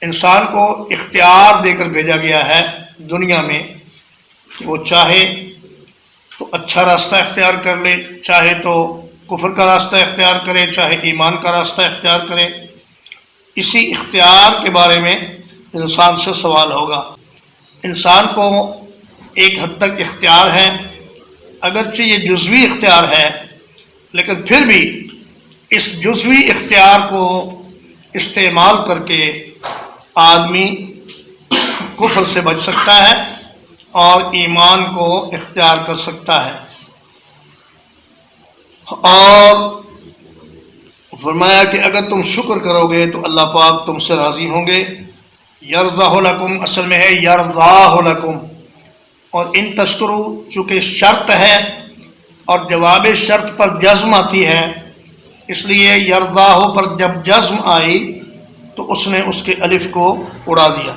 انسان کو اختیار دے کر بھیجا گیا ہے دنیا میں کہ وہ چاہے تو اچھا راستہ اختیار کر لے، چاہے تو کفر کا راستہ اختیار کرے، چاہے ایمان کا راستہ اختیار کرے۔ اسی اختیار کے بارے میں انسان سے سوال ہوگا۔ انسان کو ایک حد تک اختیار ہے، اگرچہ یہ جزوی اختیار ہے، لیکن پھر بھی اس جزوی اختیار کو استعمال کر کے آدمی کفر سے بچ سکتا ہے اور ایمان کو اختیار کر سکتا ہے۔ اور فرمایا کہ اگر تم شکر کرو گے تو اللہ پاک تم سے راضی ہوں گے۔ یرضہ لکم اصل میں ہے یرضاہ لکم، اور ان تشکرو چونکہ شرط ہے اور جواب شرط پر جزم آتی ہے، اس لیے یرضاہ پر جب جزم آئی تو اس نے اس کے الف کو اڑا دیا۔